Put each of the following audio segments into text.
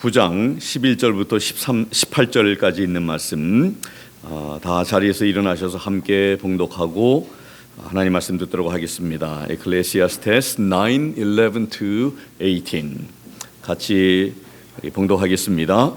9장 11절부터 18절까지 있는 말씀 다 자리에서 일어나셔서 함께 봉독하고 하나님 말씀 듣도록 하겠습니다. Ecclesiastes 9:11-18 같이 봉독하겠습니다.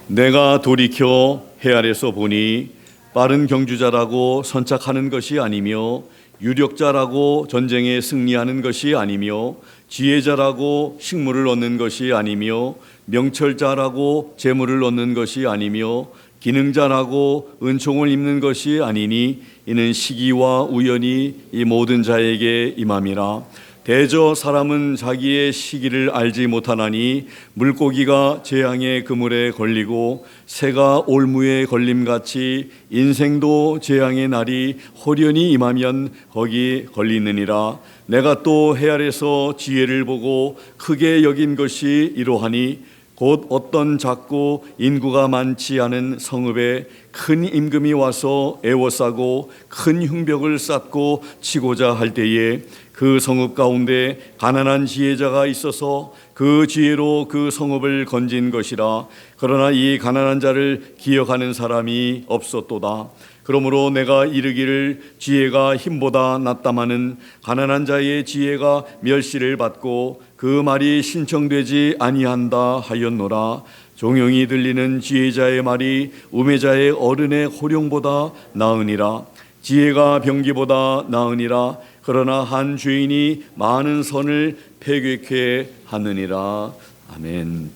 내가 돌이켜 해 아래서 보니 빠른 경주자라고 선착하는 것이 아니며 유력자라고 전쟁에 승리하는 것이 아니며 지혜자라고 식물을 얻는 것이 아니며 명철자라고 재물을 얻는 것이 아니며 기능자라고 은총을 입는 것이 아니니 이는 시기와 우연이 이 모든 자에게 임함이라. 대저 사람은 자기의 시기를 알지 못하나니 물고기가 재앙의 그물에 걸리고 새가 올무에 걸림같이 인생도 재앙의 날이 호련히 임하면 거기 걸리느니라. 내가 또 해 아래서 지혜를 보고 크게 여긴 것이 이러하니 곧 어떤 작고 인구가 많지 않은 성읍에 큰 임금이 와서 애워싸고 큰 흉벽을 쌓고 치고자 할 때에 그 성읍 가운데 가난한 지혜자가 있어서 그 지혜로 그 성읍을 건진 것이라. 그러나 이 가난한 자를 기억하는 사람이 없었도다. 그러므로 내가 이르기를 지혜가 힘보다 낫다마는 가난한 자의 지혜가 멸시를 받고 그 말이 신청되지 아니한다 하였노라. 종용이 들리는 지혜자의 말이 우매자의 어른의 호령보다 나으니라. 지혜가 병기보다 나으니라. 그러나 한 죄인이 많은 선을 패괴케 하느니라. 아멘.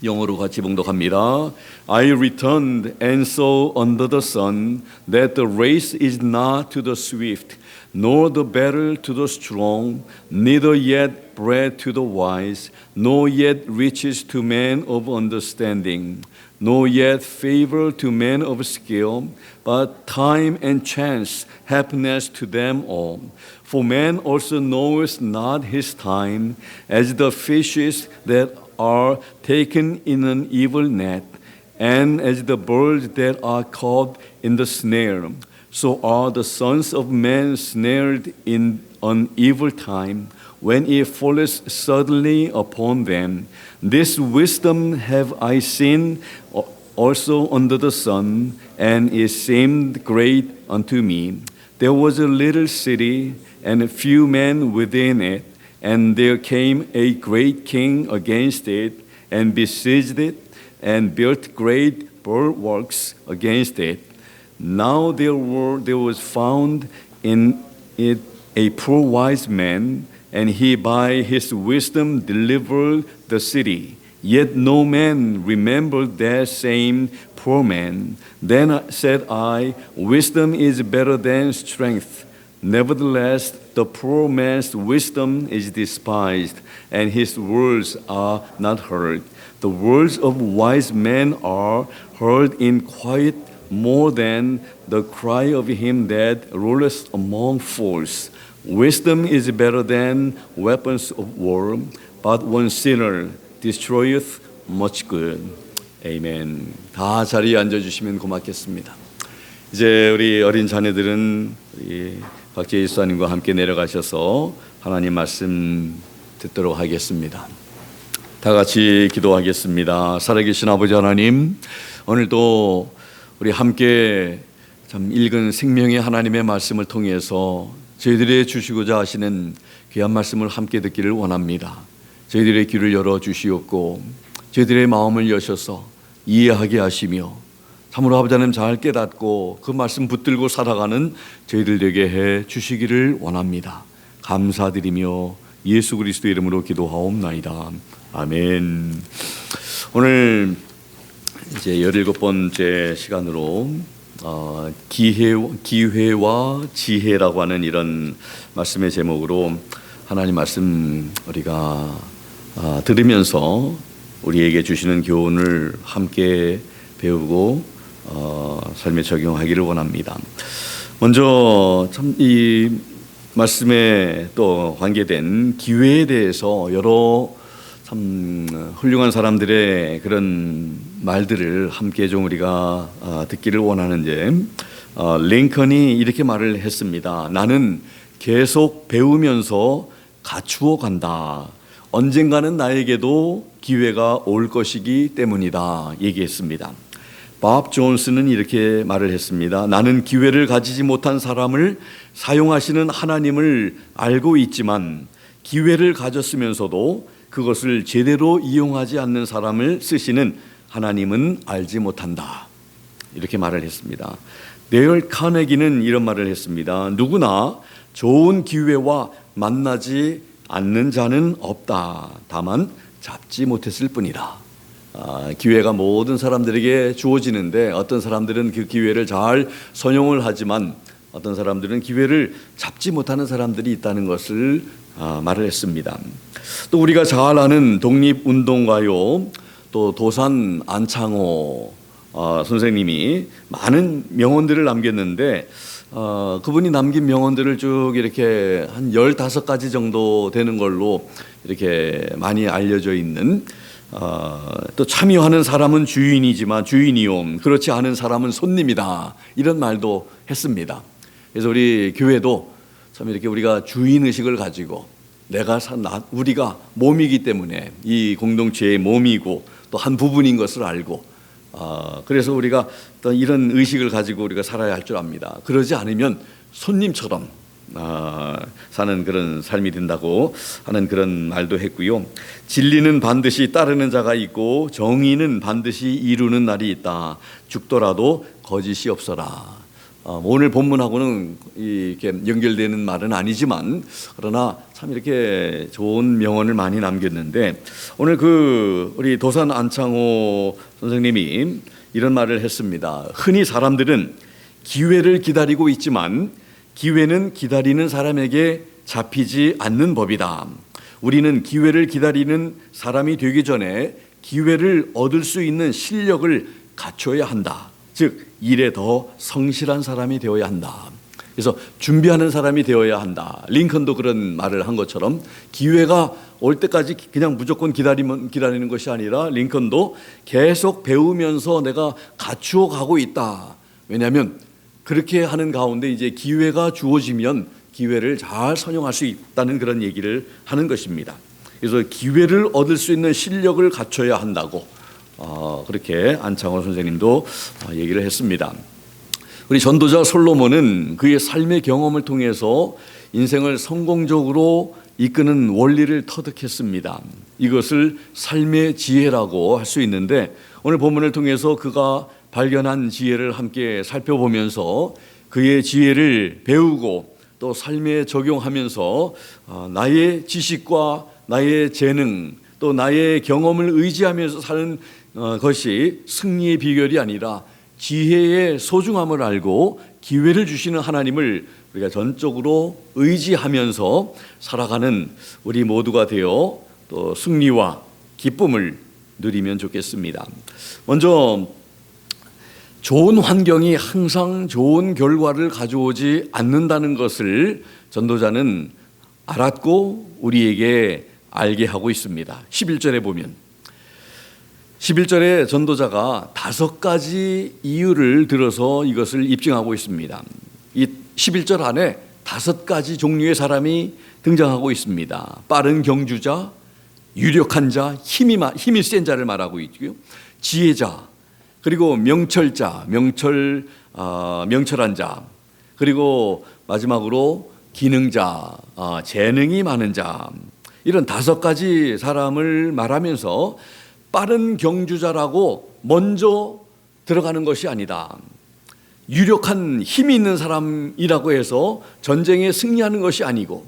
영어로 같이 봉독합니다. I returned and saw under the sun that the race is not to the swift, nor the battle to the strong, neither yet bread to the wise, nor yet riches to men of understanding, nor yet favor to men of skill, but time and chance happiness to them all. For man also knoweth not his time, as the fishes that are taken in an evil net, and as the birds that are caught in the snare. So are the sons of men snared in an evil time, when it falleth suddenly upon them. This wisdom have I seen also under the sun, and it seemed great unto me. There was a little city, and a few men within it, and there came a great king against it, and besieged it, and built great bulwarks against it. Now there was found in it a poor wise man, and he by his wisdom delivered the city. Yet no man remembered that same poor man. Then said I, wisdom is better than strength. Nevertheless, the poor man's wisdom is despised, and his words are not heard. The words of wise men are heard in quiet more than the cry of him that ruleth among fools. Wisdom is better than weapons of war, but one sinner destroyeth much good. 아멘. 다 자리에 앉아주시면 고맙겠습니다. 이제 우리 어린 자녀들은 우리 박재희 수사님과 함께 내려가셔서 하나님 말씀 듣도록 하겠습니다. 다 같이 기도하겠습니다. 살아계신 아버지 하나님, 오늘도 우리 함께 참 읽은 생명의 하나님의 말씀을 통해서 저희들이 주시고자 하시는 귀한 말씀을 함께 듣기를 원합니다. 저희들의 귀를 열어주시옵고 저희들의 마음을 여셔서 이해하게 하시며 참으로 아버지 하나님 잘 깨닫고 그 말씀 붙들고 살아가는 저희들 되게 해 주시기를 원합니다. 감사드리며 예수 그리스도 이름으로 기도하옵나이다. 아멘. 오늘 이제 17번째 시간으로 기회와 지혜라고 하는 이런 말씀의 제목으로 하나님 말씀 우리가 들으면서 우리에게 주시는 교훈을 함께 배우고 삶에 적용하기를 원합니다. 먼저 참 이 말씀에 또 관계된 기회에 대해서 여러 참 훌륭한 사람들의 그런 말들을 함께 좀 우리가 듣기를 원하는데 링컨이 이렇게 말을 했습니다. 나는 계속 배우면서 갖추어 간다. 언젠가는 나에게도 기회가 올 것이기 때문이다 얘기했습니다. 밥 존스는 이렇게 말을 했습니다. 나는 기회를 가지지 못한 사람을 사용하시는 하나님을 알고 있지만 기회를 가졌으면서도 그것을 제대로 이용하지 않는 사람을 쓰시는 하나님은 알지 못한다. 이렇게 말을 했습니다. 데일 카네기는 이런 말을 했습니다. 누구나 좋은 기회와 만나지 않는 자는 없다. 다만 잡지 못했을 뿐이다. 기회가 모든 사람들에게 주어지는데 어떤 사람들은 그 기회를 잘 선용을 하지만 어떤 사람들은 기회를 잡지 못하는 사람들이 있다는 것을 말을 했습니다. 또 우리가 잘 아는 독립운동가요, 또 도산 안창호 선생님이 많은 명언들을 남겼는데 그분이 남긴 명언들을 쭉 이렇게 한 15가지 정도 되는 걸로 이렇게 많이 알려져 있는, 또 참여하는 사람은 주인이요 그렇지 않은 사람은 손님이다, 이런 말도 했습니다. 그래서 우리 교회도 참 이렇게 우리가 주인의식을 가지고 우리가 몸이기 때문에 이 공동체의 몸이고 또 한 부분인 것을 알고, 그래서 우리가 또 이런 의식을 가지고 우리가 살아야 할 줄 압니다. 그러지 않으면 손님처럼 사는 그런 삶이 된다고 하는 그런 말도 했고요. 진리는 반드시 따르는 자가 있고 정의는 반드시 이루는 날이 있다. 죽더라도 거짓이 없어라. 오늘 본문하고는 이렇게 연결되는 말은 아니지만 그러나 참 이렇게 좋은 명언을 많이 남겼는데, 오늘 우리 도산 안창호 선생님이 이런 말을 했습니다. 흔히 사람들은 기회를 기다리고 있지만 기회는 기다리는 사람에게 잡히지 않는 법이다. 우리는 기회를 기다리는 사람이 되기 전에 기회를 얻을 수 있는 실력을 갖춰야 한다. 즉 일에 더 성실한 사람이 되어야 한다. 그래서 준비하는 사람이 되어야 한다. 링컨도 그런 말을 한 것처럼 기회가 올 때까지 그냥 무조건 기다리는 것이 아니라 링컨도 계속 배우면서 내가 갖추어 가고 있다. 왜냐하면 그렇게 하는 가운데 이제 기회가 주어지면 기회를 잘 선용할 수 있다는 그런 얘기를 하는 것입니다. 그래서 기회를 얻을 수 있는 실력을 갖춰야 한다고 그렇게 안창호 선생님도 얘기를 했습니다. 우리 전도자 솔로몬은 그의 삶의 경험을 통해서 인생을 성공적으로 이끄는 원리를 터득했습니다. 이것을 삶의 지혜라고 할 수 있는데, 오늘 본문을 통해서 그가 발견한 지혜를 함께 살펴보면서 그의 지혜를 배우고 또 삶에 적용하면서 나의 지식과 나의 재능 또 나의 경험을 의지하면서 사는 것이 승리의 비결이 아니라 지혜의 소중함을 알고 기회를 주시는 하나님을 우리가 전적으로 의지하면서 살아가는 우리 모두가 되어 또 승리와 기쁨을 누리면 좋겠습니다. 먼저 좋은 환경이 항상 좋은 결과를 가져오지 않는다는 것을 전도자는 알았고 우리에게 알게 하고 있습니다. 11절에 보면 11절에 전도자가 5가지 이유를 들어서 이것을 입증하고 있습니다. 이 11절 안에 5가지 종류의 사람이 등장하고 있습니다. 빠른 경주자, 유력한 자, 힘이 센 자를 말하고 있고요. 지혜자, 그리고 명철자, 명철한 자, 그리고 마지막으로 기능자, 재능이 많은 자, 이런 5가지 사람을 말하면서 빠른 경주자라고 먼저 들어가는 것이 아니다. 유력한 힘이 있는 사람이라고 해서 전쟁에 승리하는 것이 아니고,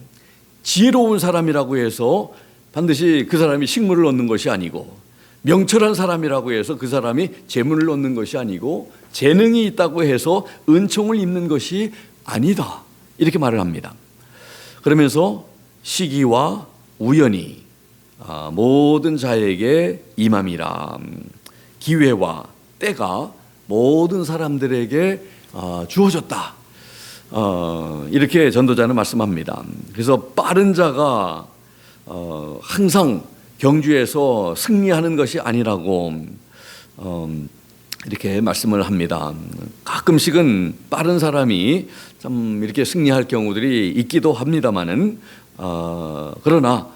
지혜로운 사람이라고 해서 반드시 그 사람이 식물을 얻는 것이 아니고, 명철한 사람이라고 해서 그 사람이 재물을 얻는 것이 아니고, 재능이 있다고 해서 은총을 입는 것이 아니다. 이렇게 말을 합니다. 그러면서 시기와 우연이 모든 자에게 임함이라. 기회와 때가 모든 사람들에게 주어졌다. 이렇게 전도자는 말씀합니다. 그래서 빠른 자가 항상 경주에서 승리하는 것이 아니라고 이렇게 말씀을 합니다. 가끔씩은 빠른 사람이 좀 이렇게 승리할 경우들이 있기도 합니다만은 그러나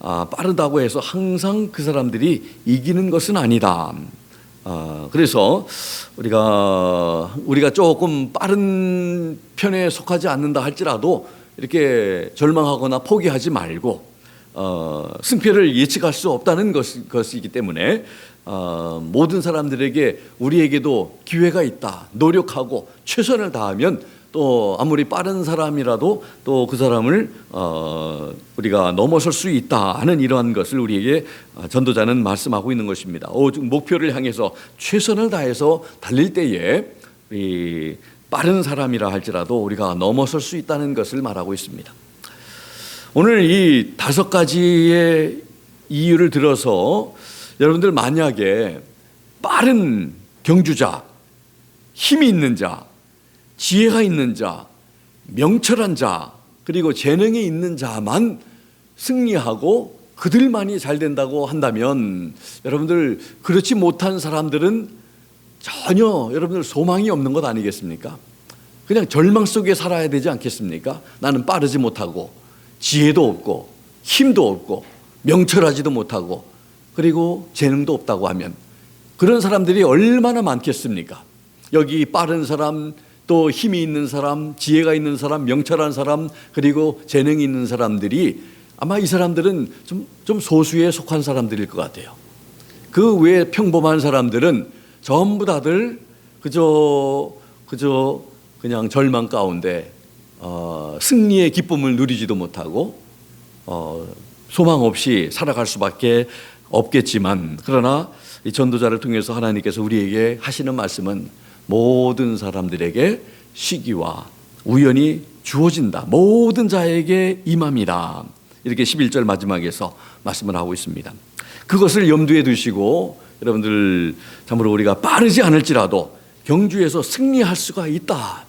빠르다고 해서 항상 그 사람들이 이기는 것은 아니다. 그래서 우리가 조금 빠른 편에 속하지 않는다 할지라도 이렇게 절망하거나 포기하지 말고 승패를 예측할 수 없다는 것이기 때문에 모든 사람들에게 우리에게도 기회가 있다. 노력하고 최선을 다하면 또 아무리 빠른 사람이라도 또 그 사람을 우리가 넘어설 수 있다 하는 이러한 것을 우리에게 전도자는 말씀하고 있는 것입니다. 목표를 향해서 최선을 다해서 달릴 때에 이 빠른 사람이라 할지라도 우리가 넘어설 수 있다는 것을 말하고 있습니다. 오늘 이 5가지의 이유를 들어서 여러분들 만약에 빠른 경주자, 힘이 있는 자, 지혜가 있는 자, 명철한 자, 그리고 재능이 있는 자만 승리하고 그들만이 잘 된다고 한다면 여러분들 그렇지 못한 사람들은 전혀 여러분들 소망이 없는 것 아니겠습니까? 그냥 절망 속에 살아야 되지 않겠습니까? 나는 빠르지 못하고 지혜도 없고 힘도 없고 명철하지도 못하고 그리고 재능도 없다고 하면 그런 사람들이 얼마나 많겠습니까? 여기 빠른 사람, 또 힘이 있는 사람, 지혜가 있는 사람, 명철한 사람, 그리고 재능이 있는 사람들이 아마 이 사람들은 좀 소수에 속한 사람들일 것 같아요. 그 외에 평범한 사람들은 전부 다들 그저 그냥 절망 가운데 승리의 기쁨을 누리지도 못하고 소망 없이 살아갈 수밖에 없겠지만, 그러나 이 전도자를 통해서 하나님께서 우리에게 하시는 말씀은 모든 사람들에게 시기와 우연이 주어진다. 모든 자에게 임함이다. 이렇게 11절 마지막에서 말씀을 하고 있습니다. 그것을 염두에 두시고 여러분들 참으로 우리가 빠르지 않을지라도 경주에서 승리할 수가 있다.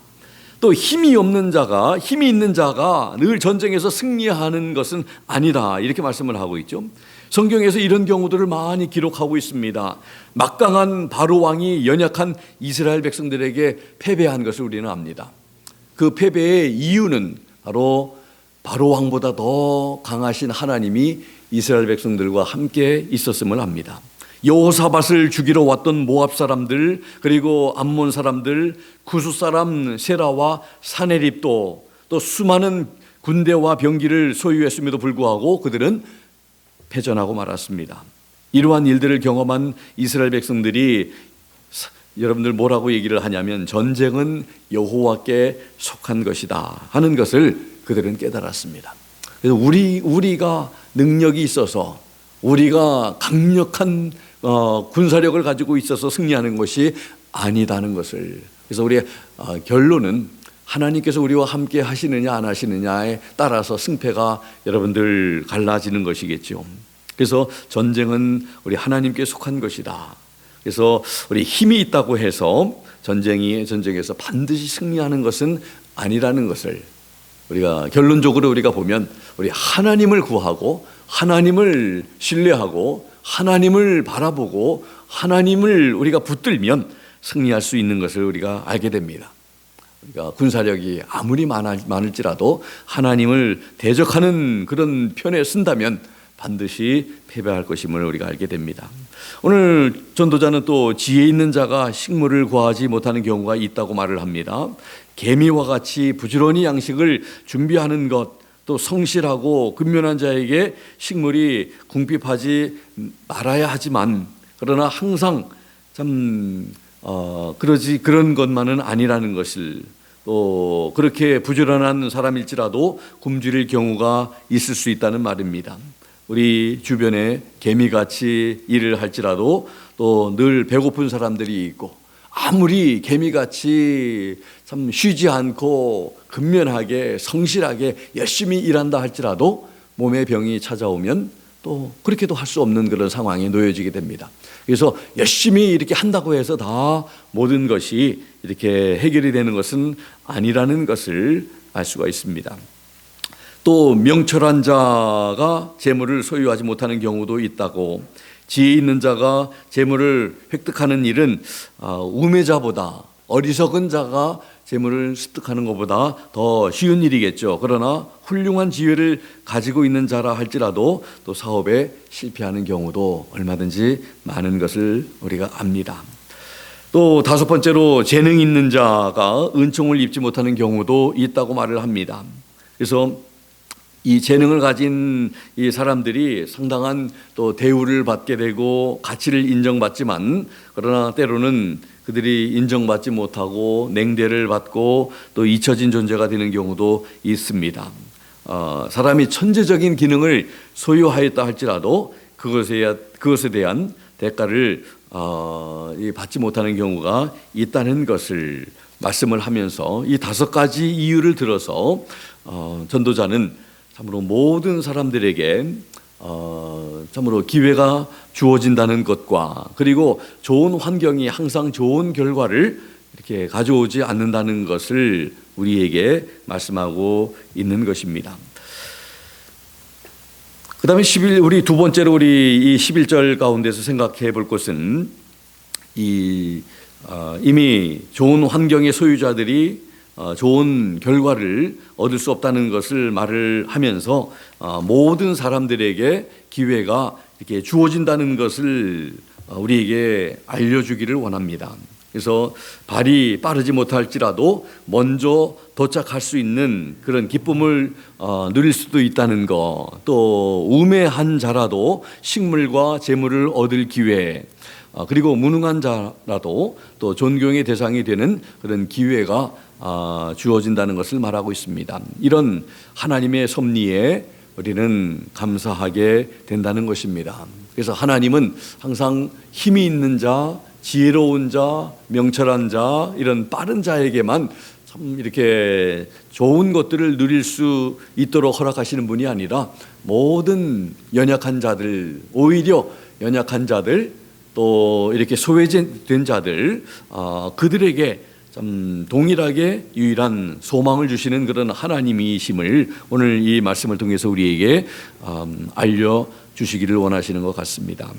또 힘이 있는 자가 늘 전쟁에서 승리하는 것은 아니다. 이렇게 말씀을 하고 있죠. 성경에서 이런 경우들을 많이 기록하고 있습니다. 막강한 바로 왕이 연약한 이스라엘 백성들에게 패배한 것을 우리는 압니다. 그 패배의 이유는 바로 바로 왕보다 더 강하신 하나님이 이스라엘 백성들과 함께 있었음을 압니다. 여호사밧을 죽이러 왔던 모압 사람들, 그리고 암몬 사람들, 구스 사람 세라와 사네립도 또 수많은 군대와 병기를 소유했음에도 불구하고 그들은 패전하고 말았습니다. 이러한 일들을 경험한 이스라엘 백성들이 여러분들 뭐라고 얘기를 하냐면 전쟁은 여호와께 속한 것이다 하는 것을 그들은 깨달았습니다. 그래서 우리가 능력이 있어서 우리가 강력한 군사력을 가지고 있어서 승리하는 것이 아니다는 것을, 그래서 우리의 결론은 하나님께서 우리와 함께 하시느냐 안 하시느냐에 따라서 승패가 여러분들 갈라지는 것이겠죠. 그래서 전쟁은 우리 하나님께 속한 것이다. 그래서 우리 힘이 있다고 해서 전쟁에서 반드시 승리하는 것은 아니라는 것을 우리가 결론적으로 우리가 보면 우리 하나님을 구하고 하나님을 신뢰하고 하나님을 바라보고 하나님을 우리가 붙들면 승리할 수 있는 것을 우리가 알게 됩니다. 우리가 군사력이 아무리 많을지라도 하나님을 대적하는 그런 편에 쓴다면 반드시 패배할 것임을 우리가 알게 됩니다. 오늘 전도자는 또 지혜 있는 자가 식물을 구하지 못하는 경우가 있다고 말을 합니다. 개미와 같이 부지런히 양식을 준비하는 것, 또 성실하고 근면한 자에게 식물이 궁핍하지 말아야 하지만, 그러나 항상 그런 것만은 아니라는 것을, 또 그렇게 부지런한 사람일지라도 굶주릴 경우가 있을 수 있다는 말입니다. 우리 주변에 개미같이 일을 할지라도 또 늘 배고픈 사람들이 있고, 아무리 개미같이 참 쉬지 않고 근면하게 성실하게 열심히 일한다 할지라도 몸에 병이 찾아오면 또 그렇게도 할 수 없는 그런 상황에 놓여지게 됩니다. 그래서 열심히 이렇게 한다고 해서 다 모든 것이 이렇게 해결이 되는 것은 아니라는 것을 알 수가 있습니다. 또 명철한 자가 재물을 소유하지 못하는 경우도 있다고, 지혜 있는 자가 재물을 획득하는 일은 우매자보다 어리석은 자가 재물을 습득하는 것보다 더 쉬운 일이겠죠. 그러나 훌륭한 지혜를 가지고 있는 자라 할지라도 또 사업에 실패하는 경우도 얼마든지 많은 것을 우리가 압니다. 또 다섯 번째로 재능 있는 자가 은총을 입지 못하는 경우도 있다고 말을 합니다. 그래서 이 재능을 가진 이 사람들이 상당한 또 대우를 받게 되고 가치를 인정받지만, 그러나 때로는 그들이 인정받지 못하고 냉대를 받고 또 잊혀진 존재가 되는 경우도 있습니다. 사람이 천재적인 기능을 소유하였다 할지라도 그것에 대한 대가를 받지 못하는 경우가 있다는 것을 말씀을 하면서, 이 다섯 가지 이유를 들어서 전도자는 참으로 모든 사람들에게 참으로 기회가 주어진다는 것과, 그리고 좋은 환경이 항상 좋은 결과를 이렇게 가져오지 않는다는 것을 우리에게 말씀하고 있는 것입니다. 그 다음에 우리 두 번째로 우리 이 11절 가운데서 생각해 볼 것은, 이미 좋은 환경의 소유자들이 좋은 결과를 얻을 수 없다는 것을 말을 하면서 모든 사람들에게 기회가 이렇게 주어진다는 것을 우리에게 알려주기를 원합니다. 그래서 발이 빠르지 못할지라도 먼저 도착할 수 있는 그런 기쁨을 누릴 수도 있다는 것, 또 우매한 자라도 식물과 재물을 얻을 기회, 그리고 무능한 자라도 또 존경의 대상이 되는 그런 기회가 주어진다는 것을 말하고 있습니다. 이런 하나님의 섭리에 우리는 감사하게 된다는 것입니다. 그래서 하나님은 항상 힘이 있는 자, 지혜로운 자, 명철한 자, 이런 빠른 자에게만 참 이렇게 좋은 것들을 누릴 수 있도록 허락하시는 분이 아니라, 모든 연약한 자들, 오히려 연약한 자들, 또 이렇게 소외된 자들, 그들에게 참 동일하게 유일한 소망을 주시는 그런 하나님이심을 오늘 이 말씀을 통해서 우리에게 알려주시기를 원하시는 것 같습니다.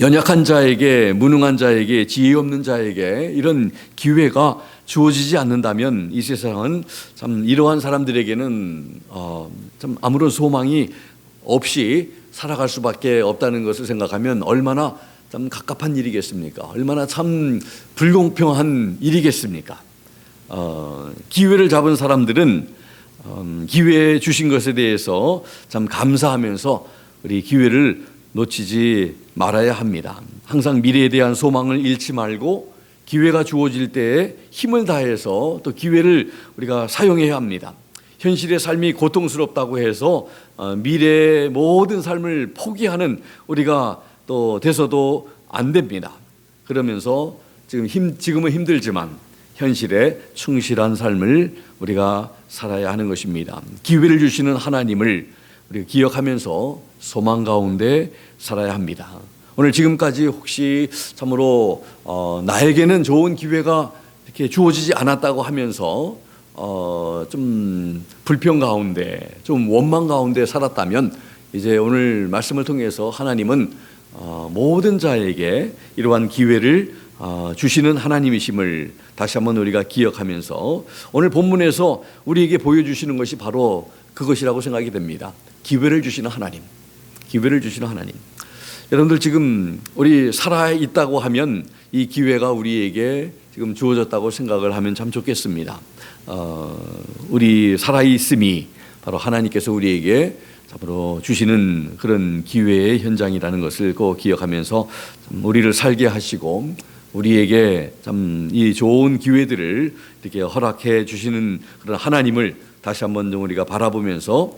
연약한 자에게, 무능한 자에게, 지혜 없는 자에게 이런 기회가 주어지지 않는다면 이 세상은 참 이러한 사람들에게는 참 아무런 소망이 없이 살아갈 수밖에 없다는 것을 생각하면 얼마나 참 갑갑한 일이겠습니까? 얼마나 참 불공평한 일이겠습니까? 기회를 잡은 사람들은 기회 주신 것에 대해서 참 감사하면서 우리 기회를 놓치지 말아야 합니다. 항상 미래에 대한 소망을 잃지 말고 기회가 주어질 때에 힘을 다해서 또 기회를 우리가 사용해야 합니다. 현실의 삶이 고통스럽다고 해서 미래의 모든 삶을 포기하는 우리가 또 돼서도 안 됩니다. 그러면서 지금은 힘들지만 현실에 충실한 삶을 우리가 살아야 하는 것입니다. 기회를 주시는 하나님을 우리가 기억하면서 소망 가운데 살아야 합니다. 오늘 지금까지 혹시 참으로 나에게는 좋은 기회가 이렇게 주어지지 않았다고 하면서 좀 불평 가운데, 좀 원망 가운데 살았다면, 이제 오늘 말씀을 통해서 하나님은 모든 자에게 이러한 기회를 주시는 하나님이심을 다시 한번 우리가 기억하면서 오늘 본문에서 우리에게 보여주시는 것이 바로 그것이라고 생각이 됩니다. 기회를 주시는 하나님, 기회를 주시는 하나님. 여러분들 지금 우리 살아 있다고 하면 이 기회가 우리에게 지금 주어졌다고 생각을 하면 참 좋겠습니다. 우리 살아 있음이 바로 하나님께서 우리에게 참으로 주시는 그런 기회의 현장이라는 것을 꼭 기억하면서 우리를 살게 하시고 우리에게 참 이 좋은 기회들을 이렇게 허락해 주시는 그런 하나님을 다시 한번 좀 우리가 바라보면서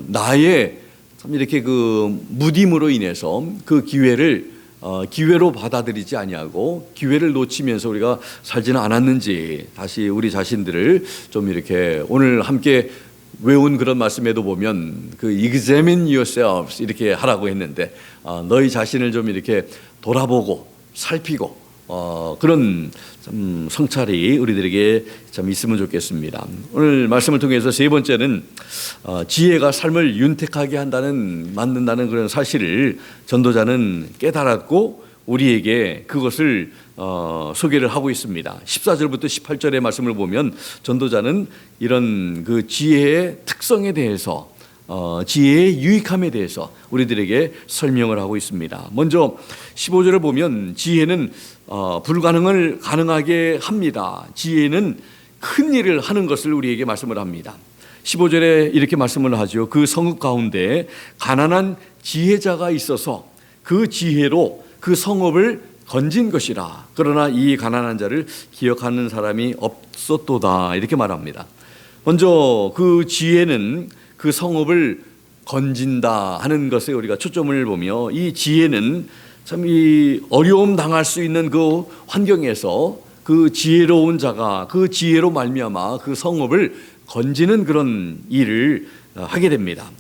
나의 참 이렇게 그 무딤으로 인해서 그 기회를 기회로 받아들이지 아니하고 기회를 놓치면서 우리가 살지는 않았는지 다시 우리 자신들을 좀 이렇게 오늘 함께 외운 그런 말씀에도 보면 그 examine yourselves 이렇게 하라고 했는데 너희 자신을 좀 이렇게 돌아보고 살피고 그런 참 성찰이 우리들에게 참 있으면 좋겠습니다. 오늘 말씀을 통해서 세 번째는 지혜가 삶을 윤택하게 만든다는 그런 사실을 전도자는 깨달았고 우리에게 그것을 소개를 하고 있습니다. 14절부터 18절의 말씀을 보면 전도자는 이런 그 지혜의 특성에 대해서 지혜의 유익함에 대해서 우리들에게 설명을 하고 있습니다. 먼저 15절을 보면 지혜는 불가능을 가능하게 합니다. 지혜는 큰 일을 하는 것을 우리에게 말씀을 합니다. 15절에 이렇게 말씀을 하죠. 그 성읍 가운데 가난한 지혜자가 있어서 그 지혜로 그 성읍을 건진 것이라. 그러나 이 가난한 자를 기억하는 사람이 없었도다. 이렇게 말합니다. 먼저 그 지혜는 그 성읍을 건진다 하는 것에 우리가 초점을 보며, 이 지혜는 참 이 어려움 당할 수 있는 그 환경에서 그 지혜로운 자가 그 지혜로 말미암아 그 성읍을 건지는 그런 일을 하게 됩니다.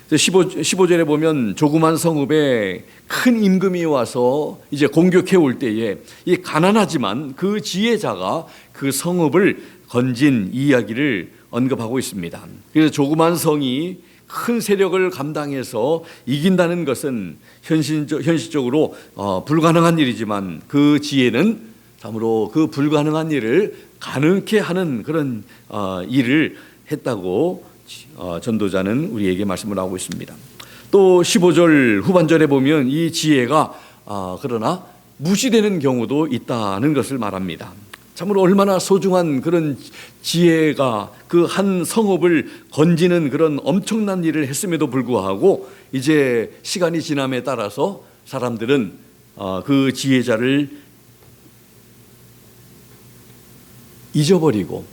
15절에 보면 조그만 성읍에 큰 임금이 와서 이제 공격해 올 때에 이 가난하지만 그 지혜자가 그 성읍을 건진 이야기를 언급하고 있습니다. 그래서 조그만 성이 큰 세력을 감당해서 이긴다는 것은 현실적으로 불가능한 일이지만 그 지혜는 참으로 그 불가능한 일을 가능케 하는 그런 일을 했다고 전도자는 우리에게 말씀을 하고 있습니다. 또 15절 후반절에 보면 이 지혜가 그러나 무시되는 경우도 있다는 것을 말합니다. 참으로 얼마나 소중한 그런 지혜가 그 한 성읍을 건지는 그런 엄청난 일을 했음에도 불구하고 이제 시간이 지남에 따라서 사람들은 그 지혜자를 잊어버리고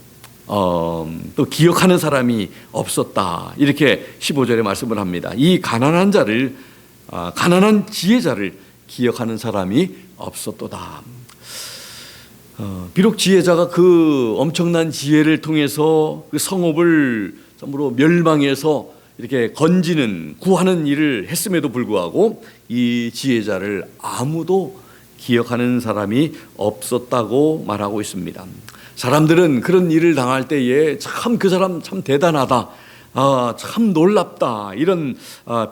또 기억하는 사람이 없었다. 이렇게 15절에 말씀을 합니다. 이 가난한 자를, 가난한 지혜자를 기억하는 사람이 없었도다. 비록 지혜자가 그 엄청난 지혜를 통해서 그 성읍을 참으로 멸망해서 이렇게 건지는 구하는 일을 했음에도 불구하고 이 지혜자를 아무도 기억하는 사람이 없었다고 말하고 있습니다. 사람들은 그런 일을 당할 때에 참 그 사람 참 대단하다, 참 놀랍다 이런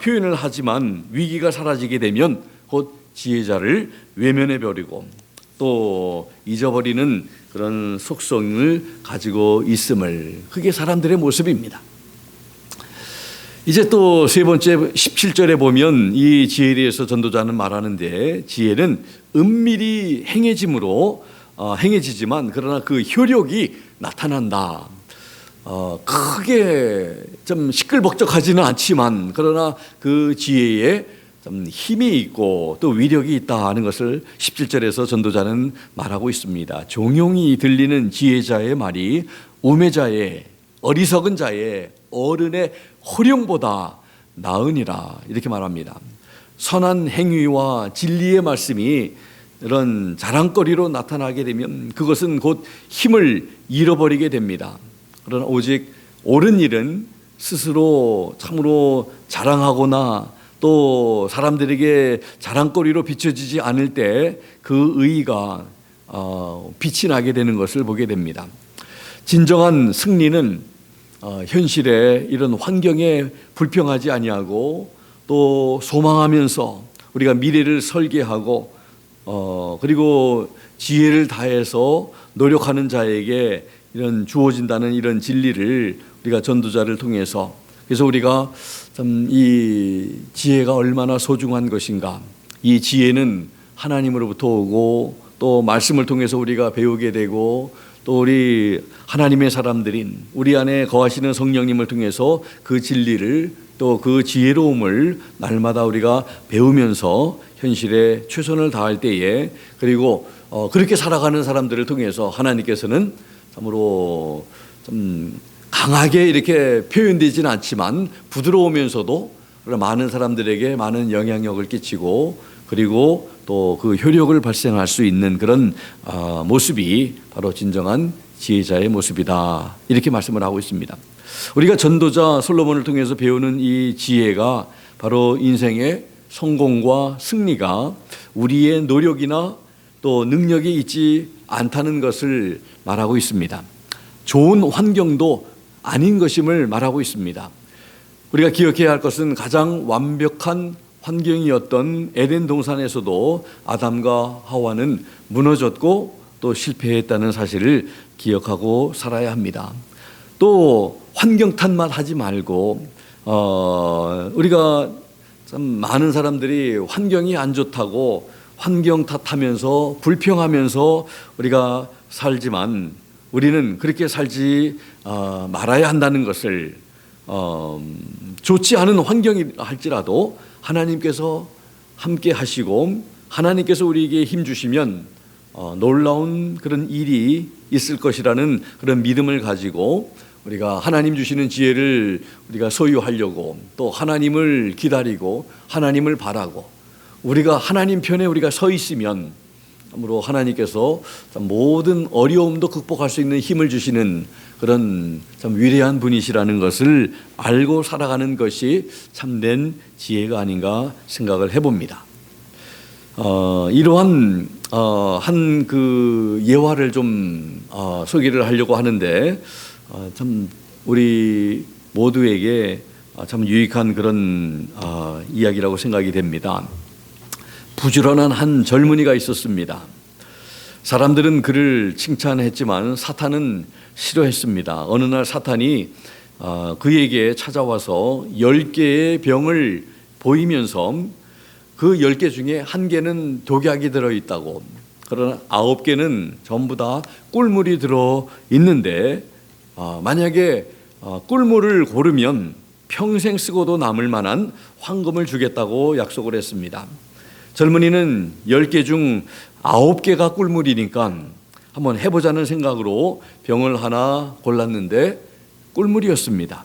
표현을 하지만 위기가 사라지게 되면 곧 지혜자를 외면해 버리고 또 잊어버리는 그런 속성을 가지고 있음을, 그게 사람들의 모습입니다. 이제 또 세 번째 17절에 보면 이 지혜에 대해서 전도자는 말하는데, 지혜는 은밀히 행해지지만 그러나 그 효력이 나타난다. 크게 좀 시끌벅적하지는 않지만 그러나 그 지혜에 좀 힘이 있고 또 위력이 있다 하는 것을 17절에서 전도자는 말하고 있습니다. 종용이 들리는 지혜자의 말이 우매자의, 어리석은 자의, 어른의 호령보다 나으니라. 이렇게 말합니다. 선한 행위와 진리의 말씀이 이런 자랑거리로 나타나게 되면 그것은 곧 힘을 잃어버리게 됩니다. 그러나 오직 옳은 일은 스스로 참으로 자랑하거나 또 사람들에게 자랑거리로 비춰지지 않을 때 그 의의가 빛이 나게 되는 것을 보게 됩니다. 진정한 승리는 현실의 이런 환경에 불평하지 아니하고 또 소망하면서 우리가 미래를 설계하고 그리고 지혜를 다해서 노력하는 자에게 이런 주어진다는 이런 진리를 우리가 전도자를 통해서, 그래서 우리가 참 이 지혜가 얼마나 소중한 것인가, 이 지혜는 하나님으로부터 오고 또 말씀을 통해서 우리가 배우게 되고 또 우리 하나님의 사람들인 우리 안에 거하시는 성령님을 통해서 그 진리를 또 그 지혜로움을 날마다 우리가 배우면서 현실에 최선을 다할 때에, 그리고 그렇게 살아가는 사람들을 통해서 하나님께서는 참으로 좀 강하게 이렇게 표현되지는 않지만 부드러우면서도 많은 사람들에게 많은 영향력을 끼치고 그리고 또 그 효력을 발생할 수 있는 그런 모습이 바로 진정한 지혜자의 모습이다. 이렇게 말씀을 하고 있습니다. 우리가 전도자 솔로몬을 통해서 배우는 이 지혜가 바로 인생의 성공과 승리가 우리의 노력이나 또 능력이 있지 않다는 것을 말하고 있습니다. 좋은 환경도 아닌 것임을 말하고 있습니다. 우리가 기억해야 할 것은 가장 완벽한 환경이었던 에덴 동산에서도 아담과 하와는 무너졌고 또 실패했다는 사실을 기억하고 살아야 합니다. 또 환경 탓만 하지 말고 우리가 참 많은 사람들이 환경이 안 좋다고 환경 탓하면서 불평하면서 우리가 살지만 우리는 그렇게 살지 말아야 한다는 것을 좋지 않은 환경이 할지라도 하나님께서 함께 하시고 하나님께서 우리에게 힘 주시면 놀라운 그런 일이 있을 것이라는 그런 믿음을 가지고 우리가 하나님 주시는 지혜를 우리가 소유하려고 또 하나님을 기다리고 하나님을 바라고 우리가 하나님 편에 우리가 서 있으면 참으로 하나님께서 모든 어려움도 극복할 수 있는 힘을 주시는 그런 참 위대한 분이시라는 것을 알고 살아가는 것이 참된 지혜가 아닌가 생각을 해봅니다. 이러한 한 그 예화를 좀 소개를 하려고 하는데 참 우리 모두에게 참 유익한 그런 이야기라고 생각이 됩니다. 부지런한 한 젊은이가 있었습니다. 사람들은 그를 칭찬했지만 사탄은 싫어했습니다. 어느 날 사탄이 그에게 찾아와서 10개의 병을 보이면서 그 10개 중에 1개는 독약이 들어있다고, 그러나 9개는 전부 다 꿀물이 들어있는데 만약에 꿀물을 고르면 평생 쓰고도 남을 만한 황금을 주겠다고 약속을 했습니다. 젊은이는 10개 중 9개가 꿀물이니까 한번 해보자는 생각으로 병을 하나 골랐는데 꿀물이었습니다.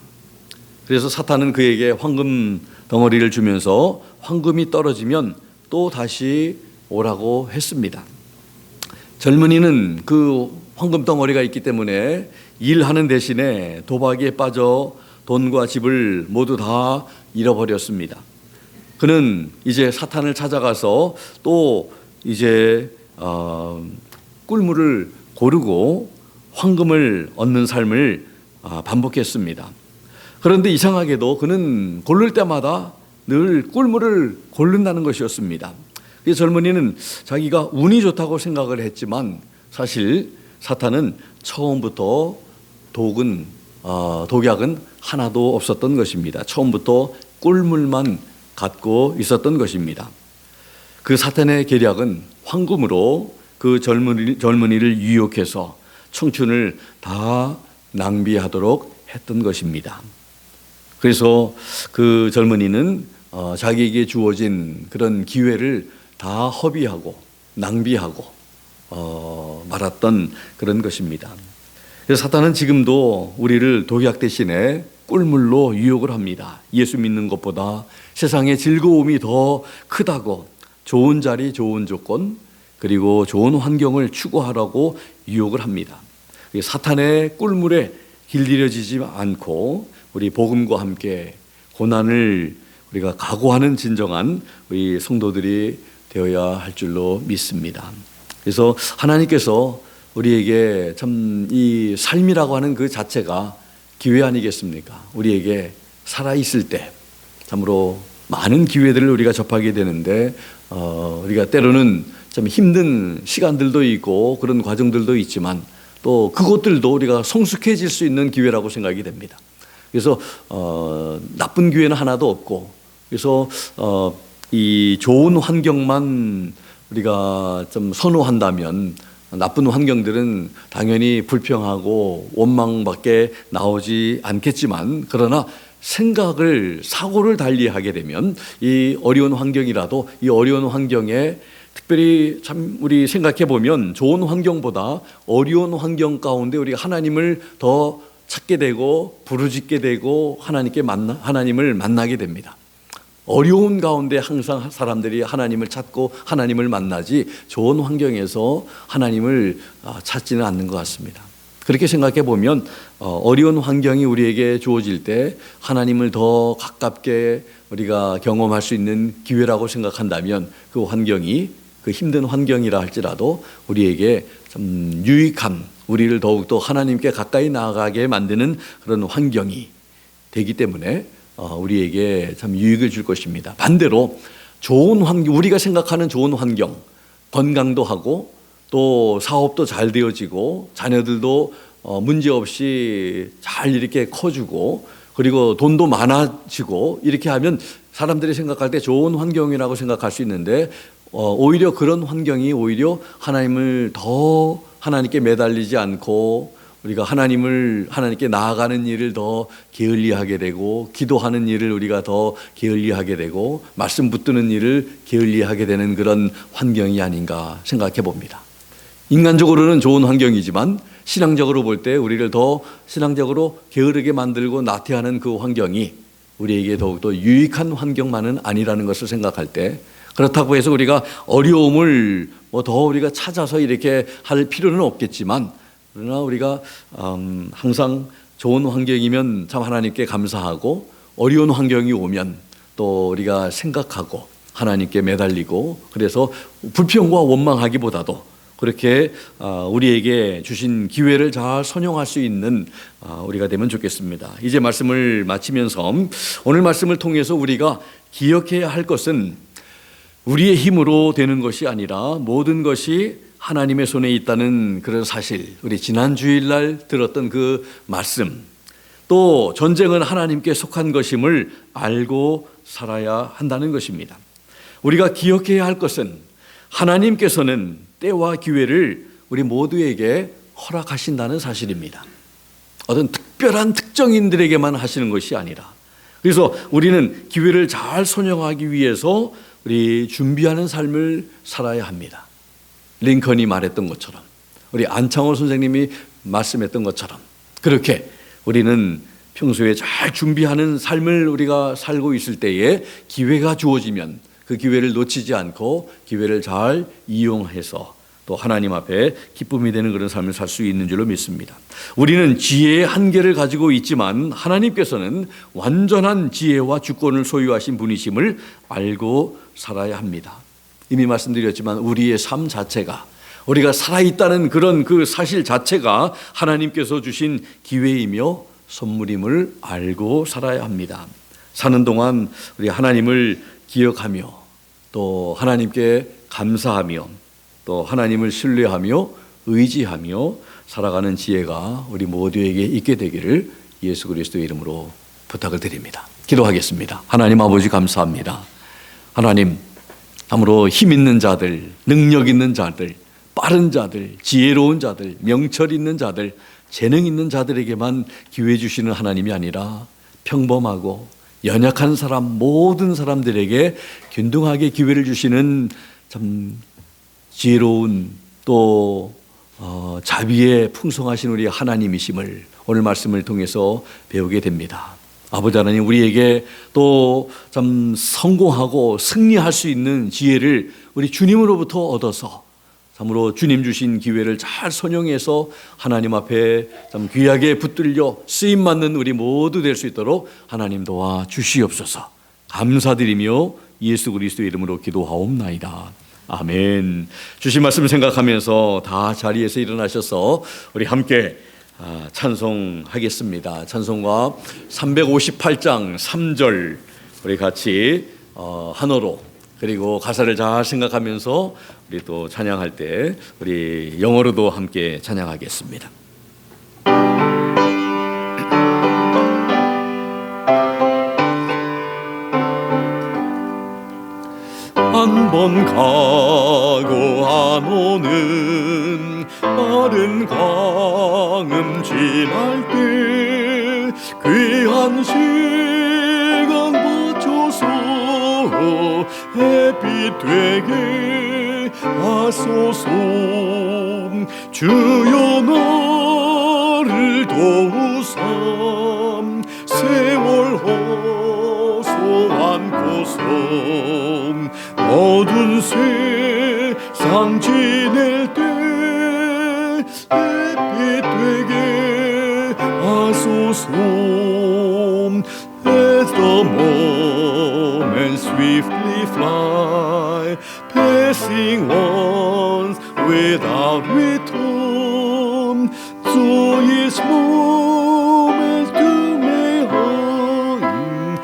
그래서 사탄은 그에게 황금 덩어리를 주면서 황금이 떨어지면 또 다시 오라고 했습니다. 젊은이는 그 황금 덩어리가 있기 때문에 일하는 대신에 도박에 빠져 돈과 집을 모두 다 잃어버렸습니다. 그는 이제 사탄을 찾아가서 또 이제 꿀물을 고르고 황금을 얻는 삶을 반복했습니다. 그런데 이상하게도 그는 고를 때마다 늘 꿀물을 고른다는 것이었습니다. 이 젊은이는 자기가 운이 좋다고 생각을 했지만 사실 사탄은 처음부터 독약은 하나도 없었던 것입니다. 처음부터 꿀물만 갖고 있었던 것입니다. 그 사탄의 계략은 황금으로 그 젊은이를 유혹해서 청춘을 다 낭비하도록 했던 것입니다. 그래서 그 젊은이는 자기에게 주어진 그런 기회를 다 허비하고 낭비하고 말았던 그런 것입니다. 그래서 사탄은 지금도 우리를 독약 대신에 꿀물로 유혹을 합니다. 예수 믿는 것보다 세상의 즐거움이 더 크다고 좋은 자리, 좋은 조건, 그리고 좋은 환경을 추구하라고 유혹을 합니다. 사탄의 꿀물에 길들여지지 않고 우리 복음과 함께 고난을 우리가 각오하는 진정한 우리 성도들이 되어야 할 줄로 믿습니다. 그래서 하나님께서 우리에게 참 이 삶이라고 하는 그 자체가 기회 아니겠습니까? 우리에게 살아있을 때 참으로 많은 기회들을 우리가 접하게 되는데 우리가 때로는 참 힘든 시간들도 있고 그런 과정들도 있지만 또 그것들도 우리가 성숙해질 수 있는 기회라고 생각이 됩니다. 그래서 나쁜 기회는 하나도 없고 그래서 이 좋은 환경만 우리가 좀 선호한다면 나쁜 환경들은 당연히 불평하고 원망밖에 나오지 않겠지만 그러나 사고를 달리하게 되면 이 어려운 환경이라도 이 어려운 환경에 특별히 참 우리 생각해 보면 좋은 환경보다 어려운 환경 가운데 우리가 하나님을 더 찾게 되고 부르짖게 되고 하나님을 만나게 됩니다. 어려운 가운데 항상 사람들이 하나님을 찾고 하나님을 만나지 좋은 환경에서 하나님을 찾지는 않는 것 같습니다. 그렇게 생각해 보면 어려운 환경이 우리에게 주어질 때 하나님을 더 가깝게 우리가 경험할 수 있는 기회라고 생각한다면 그 환경이 그 힘든 환경이라 할지라도 우리에게 참 유익한 우리를 더욱더 하나님께 가까이 나아가게 만드는 그런 환경이 되기 때문에 우리에게 참 유익을 줄 것입니다. 반대로 좋은 환경, 우리가 생각하는 좋은 환경, 건강도 하고 또 사업도 잘 되어지고 자녀들도 문제없이 잘 이렇게 커주고 그리고 돈도 많아지고 이렇게 하면 사람들이 생각할 때 좋은 환경이라고 생각할 수 있는데 오히려 그런 환경이 오히려 하나님을 더 하나님께 매달리지 않고 우리가 하나님께 나아가는 일을 더 게을리하게 되고 기도하는 일을 우리가 더 게을리하게 되고 말씀 붙드는 일을 게을리하게 되는 그런 환경이 아닌가 생각해 봅니다. 인간적으로는 좋은 환경이지만 신앙적으로 볼 때 우리를 더 신앙적으로 게으르게 만들고 나태하는 그 환경이 우리에게 더욱더 유익한 환경만은 아니라는 것을 생각할 때 그렇다고 해서 우리가 어려움을 더 우리가 찾아서 이렇게 할 필요는 없겠지만 그러나 우리가 항상 좋은 환경이면 참 하나님께 감사하고 어려운 환경이 오면 또 우리가 생각하고 하나님께 매달리고 그래서 불평과 원망하기보다도 그렇게 우리에게 주신 기회를 잘 선용할 수 있는 우리가 되면 좋겠습니다. 이제 말씀을 마치면서 오늘 말씀을 통해서 우리가 기억해야 할 것은 우리의 힘으로 되는 것이 아니라 모든 것이 하나님의 손에 있다는 그런 사실, 우리 지난 주일날 들었던 그 말씀, 또 전쟁은 하나님께 속한 것임을 알고 살아야 한다는 것입니다. 우리가 기억해야 할 것은 하나님께서는 때와 기회를 우리 모두에게 허락하신다는 사실입니다. 어떤 특별한 특정인들에게만 하시는 것이 아니라 그래서 우리는 기회를 잘 선용하기 위해서 우리 준비하는 삶을 살아야 합니다. 링컨이 말했던 것처럼 우리 안창호 선생님이 말씀했던 것처럼 그렇게 우리는 평소에 잘 준비하는 삶을 우리가 살고 있을 때에 기회가 주어지면 그 기회를 놓치지 않고 기회를 잘 이용해서 또 하나님 앞에 기쁨이 되는 그런 삶을 살 수 있는 줄로 믿습니다. 우리는 지혜의 한계를 가지고 있지만 하나님께서는 완전한 지혜와 주권을 소유하신 분이심을 알고 살아야 합니다. 이미 말씀드렸지만 우리의 삶 자체가 우리가 살아있다는 그런 그 사실 자체가 하나님께서 주신 기회이며 선물임을 알고 살아야 합니다. 사는 동안 우리 하나님을 기억하며 또 하나님께 감사하며 또 하나님을 신뢰하며 의지하며 살아가는 지혜가 우리 모두에게 있게 되기를 예수 그리스도의 이름으로 부탁을 드립니다. 기도하겠습니다. 하나님 아버지 감사합니다. 하나님 참으로 힘 있는 자들, 능력 있는 자들, 빠른 자들, 지혜로운 자들, 명철 있는 자들, 재능 있는 자들에게만 기회 주시는 하나님이 아니라 평범하고 연약한 사람 모든 사람들에게 균등하게 기회를 주시는 참 지혜로운 또 자비에 풍성하신 우리 하나님이심을 오늘 말씀을 통해서 배우게 됩니다. 아버지 하나님 우리에게 또 참 성공하고 승리할 수 있는 지혜를 우리 주님으로부터 얻어서 참으로 주님 주신 기회를 잘 선용해서 하나님 앞에 참 귀하게 붙들려 쓰임 받는 우리 모두 될 수 있도록 하나님 도와 주시옵소서. 감사드리며 예수 그리스도의 이름으로 기도하옵나이다. 아멘. 주신 말씀 생각하면서 다 자리에서 일어나셔서 우리 함께 찬송하겠습니다. 찬송가 358장 3절 우리 같이 한어로 그리고 가사를 잘 생각하면서 우리 또 찬양할 때 우리 영어로도 함께 찬양하겠습니다. 한 번 가고 안 오는 빠른 강음 지날 때 귀한 시간 바쳐서 햇빛 되게 하소서. 주여 나를 도우사 세월 호소 안고서 어두운 세상 지낼 때 햇빛 되게 하소서. As the moments swiftly fly, passing once without return, so each moment to may hide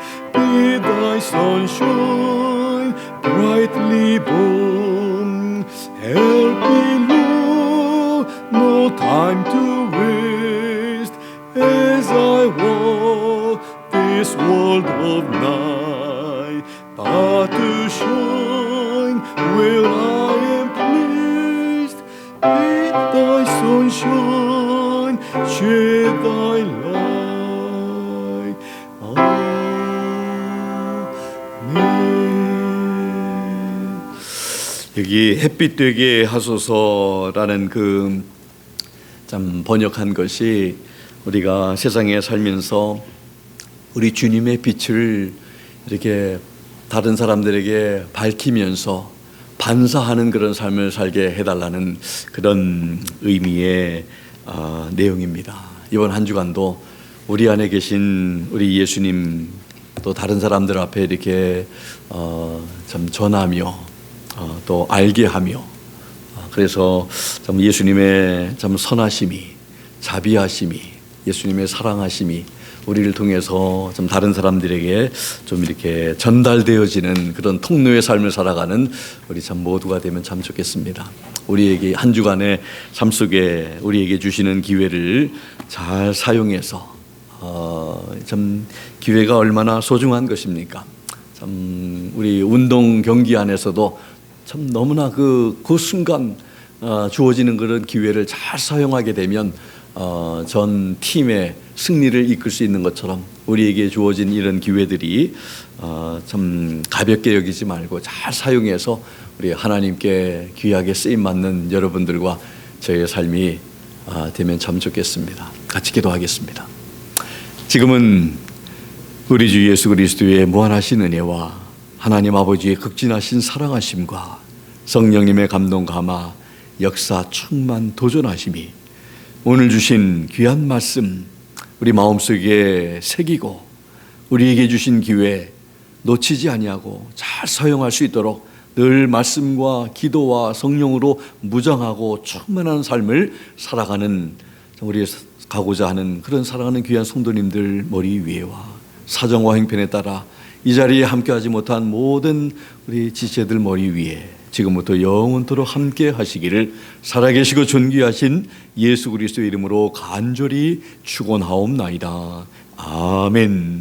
no time to waste as I walk this world of night, but to shine where I am placed in thy sunshine, shed thy light. 아멘. 여기 햇빛 되게 하소서라는 그 참 번역한 것이 우리가 세상에 살면서 우리 주님의 빛을 이렇게 다른 사람들에게 밝히면서 반사하는 그런 삶을 살게 해달라는 그런 의미의 내용입니다. 이번 한 주간도 우리 안에 계신 우리 예수님 또 다른 사람들 앞에 이렇게 참 전하며 또 알게 하며 그래서 참 예수님의 참 선하심이, 자비하심이, 예수님의 사랑하심이 우리를 통해서 좀 다른 사람들에게 좀 이렇게 전달되어지는 그런 통로의 삶을 살아가는 우리 참 모두가 되면 참 좋겠습니다. 우리에게 한 주간의 삶 속에 우리에게 주시는 기회를 잘 사용해서 참 기회가 얼마나 소중한 것입니까? 참 우리 운동 경기 안에서도 참 너무나 그 순간 주어지는 그런 기회를 잘 사용하게 되면 전 팀의 승리를 이끌 수 있는 것처럼 우리에게 주어진 이런 기회들이 참 가볍게 여기지 말고 잘 사용해서 우리 하나님께 귀하게 쓰임받는 여러분들과 저의 삶이 되면 참 좋겠습니다. 같이 기도하겠습니다. 지금은 우리 주 예수 그리스도의 무한하신 은혜와 하나님 아버지의 극진하신 사랑하심과 성령님의 감동 감화 역사 충만 도전하심이 오늘 주신 귀한 말씀 우리 마음속에 새기고 우리에게 주신 기회 놓치지 아니하고 잘 사용할 수 있도록 늘 말씀과 기도와 성령으로 무장하고 충만한 삶을 살아가는 우리 가고자 하는 그런 사랑하는 귀한 성도님들 머리 위에와 사정과 행편에 따라 이 자리에 함께하지 못한 모든 우리 지체들 머리 위에 지금부터 영원토록 함께 하시기를 살아계시고 존귀하신 예수 그리스도의 이름으로 간절히 축원하옵나이다. 아멘.